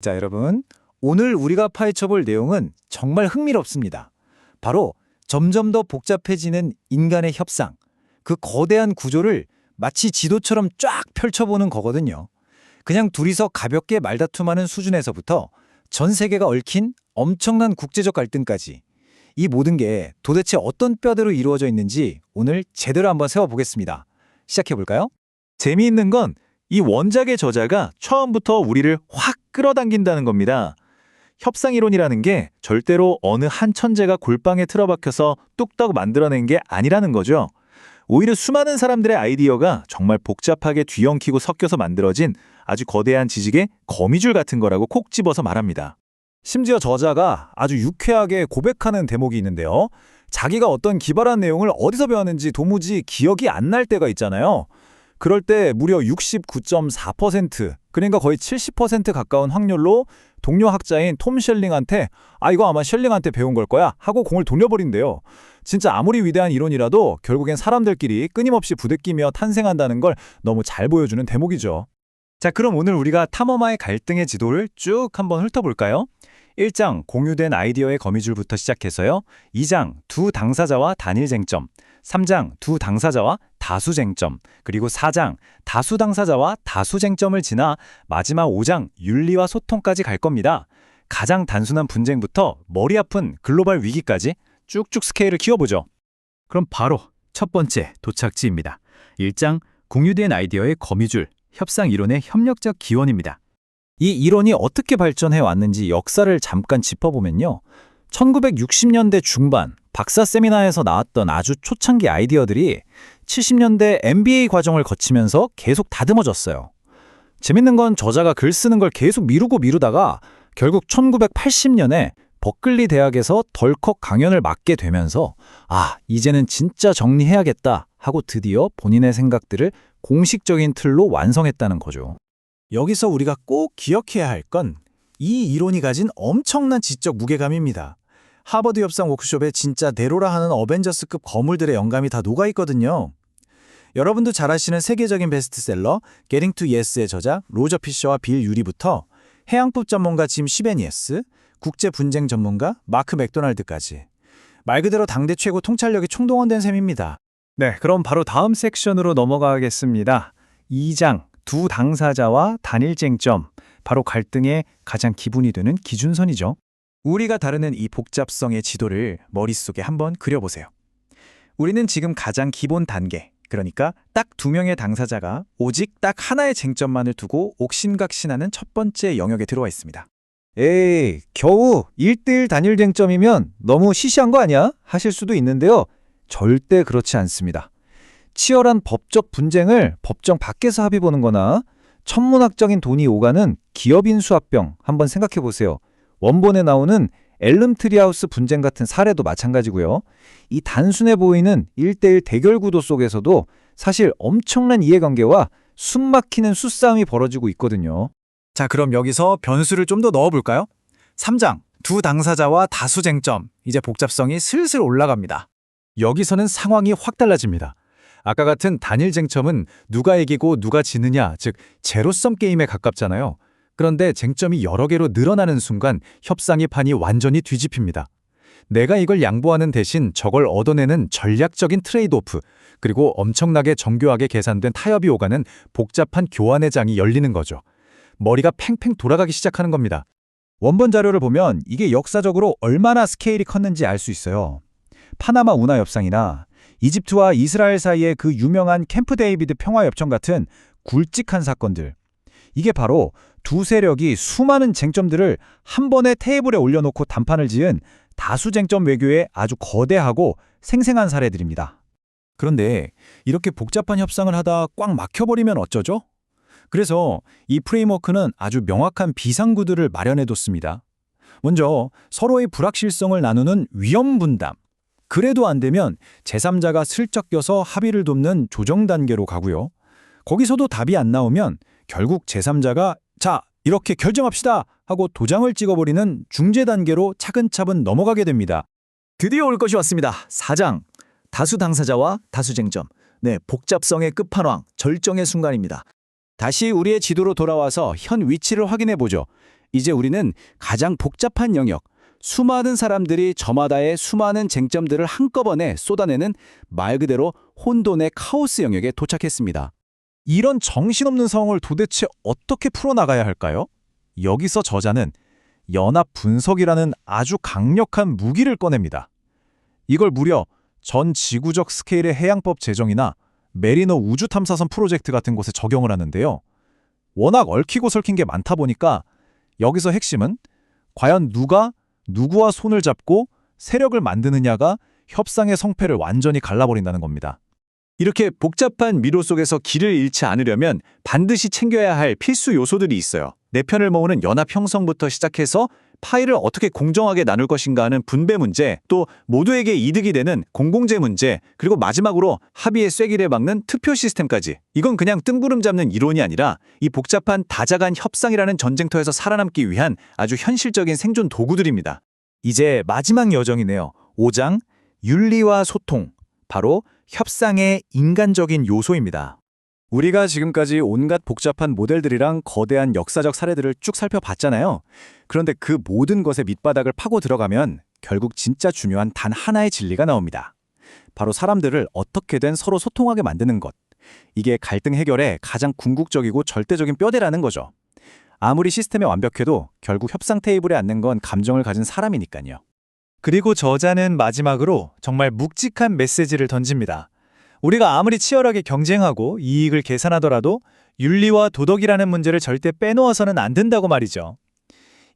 자, 여러분. 오늘 우리가 파헤쳐볼 내용은 정말 흥미롭습니다. 바로 점점 더 복잡해지는 인간의 협상. 그 거대한 구조를 마치 지도처럼 쫙 펼쳐보는 거거든요. 그냥 둘이서 가볍게 말다툼하는 수준에서부터 전 세계가 얽힌 엄청난 국제적 갈등까지 이 모든 게 도대체 어떤 뼈대로 이루어져 있는지 오늘 제대로 한번 세워보겠습니다. 시작해볼까요? 재미있는 건 이 원작의 저자가 처음부터 우리를 확 끌어당긴다는 겁니다. 협상이론이라는 게 절대로 어느 한 천재가 골방에 틀어박혀서 뚝딱 만들어낸 게 아니라는 거죠. 오히려 수많은 사람들의 아이디어가 정말 복잡하게 뒤엉키고 섞여서 만들어진 아주 거대한 지식의 거미줄 같은 거라고 콕 집어서 말합니다. 심지어 저자가 아주 유쾌하게 고백하는 대목이 있는데요. 자기가 어떤 기발한 내용을 어디서 배웠는지 도무지 기억이 안 날 때가 있잖아요. 그럴 때 무려 69.4%, 그러니까 거의 70% 가까운 확률로 동료 학자인 톰 셸링한테 이거 아마 셸링한테 배운 걸 거야 하고 공을 돌려버린대요. 진짜 아무리 위대한 이론이라도 결국엔 사람들끼리 끊임없이 부대끼며 탄생한다는 걸 너무 잘 보여주는 대목이죠. 자, 그럼 오늘 우리가 탐험아의 갈등의 지도를 쭉 한번 훑어볼까요? 1장 공유된 아이디어의 거미줄부터 시작해서요. 2장 두 당사자와 단일 쟁점, 3장 두 당사자와 다수 쟁점, 그리고 4장 다수 당사자와 다수 쟁점을 지나 마지막 5장 윤리와 소통까지 갈 겁니다. 가장 단순한 분쟁부터 머리 아픈 글로벌 위기까지 쭉쭉 스케일을 키워보죠. 그럼 바로 첫 번째 도착지입니다. 1장 공유된 아이디어의 거미줄, 협상 이론의 협력적 기원입니다. 이 이론이 어떻게 발전해 왔는지 역사를 잠깐 짚어보면요. 1960년대 중반 박사 세미나에서 나왔던 아주 초창기 아이디어들이 70년대 MBA 과정을 거치면서 계속 다듬어졌어요. 재밌는 건 저자가 글 쓰는 걸 계속 미루다가 결국 1980년에 버클리 대학에서 덜컥 강연을 맡게 되면서 이제는 진짜 정리해야겠다 하고 드디어 본인의 생각들을 공식적인 틀로 완성했다는 거죠. 여기서 우리가 꼭 기억해야 할 건 이 이론이 가진 엄청난 지적 무게감입니다. 하버드 협상 워크숍에 진짜 네로라 하는 어벤져스급 거물들의 영감이 다 녹아있거든요. 여러분도 잘 아시는 세계적인 베스트셀러 Getting to Yes의 저자 로저 피셔와 빌 유리부터 해양법 전문가 짐 시베니에스, 국제 분쟁 전문가 마크 맥도날드까지 말 그대로 당대 최고 통찰력이 총동원된 셈입니다. 네, 그럼 바로 다음 섹션으로 넘어가겠습니다. 2장 두 당사자와 단일 쟁점, 바로 갈등의 가장 기본이 되는 기준선이죠. 우리가 다루는 이 복잡성의 지도를 머릿속에 한번 그려보세요. 우리는 지금 가장 기본 단계, 그러니까 딱 두 명의 당사자가 오직 딱 하나의 쟁점만을 두고 옥신각신하는 첫 번째 영역에 들어와 있습니다. 에이, 겨우 1대1 단일 쟁점이면 너무 시시한 거 아니야? 하실 수도 있는데요. 절대 그렇지 않습니다. 치열한 법적 분쟁을 법정 밖에서 합의 보는 거나 천문학적인 돈이 오가는 기업인수합병 한번 생각해 보세요. 원본에 나오는 엘름 트리하우스 분쟁 같은 사례도 마찬가지고요. 이 단순해 보이는 1대1 대결 구도 속에서도 사실 엄청난 이해관계와 숨막히는 수싸움이 벌어지고 있거든요. 자, 그럼 여기서 변수를 좀 더 넣어볼까요? 3장, 두 당사자와 다수 쟁점. 이제 복잡성이 슬슬 올라갑니다. 여기서는 상황이 확 달라집니다. 아까 같은 단일 쟁점은 누가 이기고 누가 지느냐, 즉 제로섬 게임에 가깝잖아요. 그런데 쟁점이 여러 개로 늘어나는 순간 협상의 판이 완전히 뒤집힙니다. 내가 이걸 양보하는 대신 저걸 얻어내는 전략적인 트레이드오프, 그리고 엄청나게 정교하게 계산된 타협이 오가는 복잡한 교환의 장이 열리는 거죠. 머리가 팽팽 돌아가기 시작하는 겁니다. 원본 자료를 보면 이게 역사적으로 얼마나 스케일이 컸는지 알 수 있어요. 파나마 운하 협상이나 이집트와 이스라엘 사이의 그 유명한 캠프 데이비드 평화협정 같은 굵직한 사건들. 이게 바로 두 세력이 수많은 쟁점들을 한 번에 테이블에 올려놓고 단판을 지은 다수 쟁점 외교의 아주 거대하고 생생한 사례들입니다. 그런데 이렇게 복잡한 협상을 하다 꽉 막혀버리면 어쩌죠? 그래서 이 프레임워크는 아주 명확한 비상구들을 마련해뒀습니다. 먼저 서로의 불확실성을 나누는 위험 분담. 그래도 안 되면 제3자가 슬쩍 껴서 합의를 돕는 조정 단계로 가고요. 거기서도 답이 안 나오면 결국 제3자가 자, 이렇게 결정합시다 하고 도장을 찍어버리는 중재 단계로 차근차근 넘어가게 됩니다. 드디어 올 것이 왔습니다. 4장, 다수 당사자와 다수 쟁점. 네, 복잡성의 끝판왕, 절정의 순간입니다. 다시 우리의 지도로 돌아와서 현 위치를 확인해 보죠. 이제 우리는 가장 복잡한 영역, 수많은 사람들이 저마다의 수많은 쟁점들을 한꺼번에 쏟아내는 말 그대로 혼돈의 카오스 영역에 도착했습니다. 이런 정신없는 상황을 도대체 어떻게 풀어나가야 할까요? 여기서 저자는 연합 분석이라는 아주 강력한 무기를 꺼냅니다. 이걸 무려 전 지구적 스케일의 해양법 제정이나 메리너 우주탐사선 프로젝트 같은 곳에 적용을 하는데요. 워낙 얽히고 설킨 게 많다 보니까 여기서 핵심은 과연 누가 누구와 손을 잡고 세력을 만드느냐가 협상의 성패를 완전히 갈라버린다는 겁니다. 이렇게 복잡한 미로 속에서 길을 잃지 않으려면 반드시 챙겨야 할 필수 요소들이 있어요. 내 편을 모으는 연합 형성부터 시작해서 파일을 어떻게 공정하게 나눌 것인가 하는 분배 문제, 또 모두에게 이득이 되는 공공재 문제, 그리고 마지막으로 합의의 쐐기를 막는 투표 시스템까지. 이건 그냥 뜬구름 잡는 이론이 아니라 이 복잡한 다자간 협상이라는 전쟁터에서 살아남기 위한 아주 현실적인 생존 도구들입니다. 이제 마지막 여정이네요. 5장 윤리와 소통, 바로 협상의 인간적인 요소입니다. 우리가 지금까지 온갖 복잡한 모델들이랑 거대한 역사적 사례들을 쭉 살펴봤잖아요. 그런데 그 모든 것의 밑바닥을 파고 들어가면 결국 진짜 중요한 단 하나의 진리가 나옵니다. 바로 사람들을 어떻게든 서로 소통하게 만드는 것. 이게 갈등 해결의 가장 궁극적이고 절대적인 뼈대라는 거죠. 아무리 시스템이 완벽해도 결국 협상 테이블에 앉는 건 감정을 가진 사람이니까요. 그리고 저자는 마지막으로 정말 묵직한 메시지를 던집니다. 우리가 아무리 치열하게 경쟁하고 이익을 계산하더라도 윤리와 도덕이라는 문제를 절대 빼놓아서는 안 된다고 말이죠.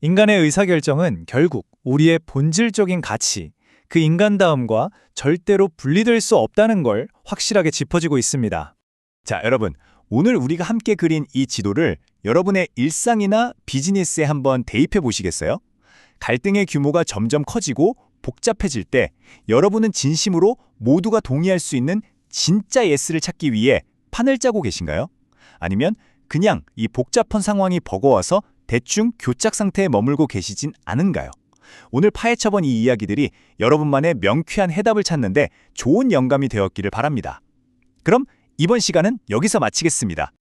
인간의 의사결정은 결국 우리의 본질적인 가치, 그 인간다움과 절대로 분리될 수 없다는 걸 확실하게 짚어주고 있습니다. 자, 여러분, 오늘 우리가 함께 그린 이 지도를 여러분의 일상이나 비즈니스에 한번 대입해 보시겠어요? 갈등의 규모가 점점 커지고 복잡해질 때 여러분은 진심으로 모두가 동의할 수 있는 진짜 예스를 찾기 위해 판을 짜고 계신가요? 아니면 그냥 이 복잡한 상황이 버거워서 대충 교착 상태에 머물고 계시진 않은가요? 오늘 파헤쳐본 이 이야기들이 여러분만의 명쾌한 해답을 찾는데 좋은 영감이 되었기를 바랍니다. 그럼 이번 시간은 여기서 마치겠습니다.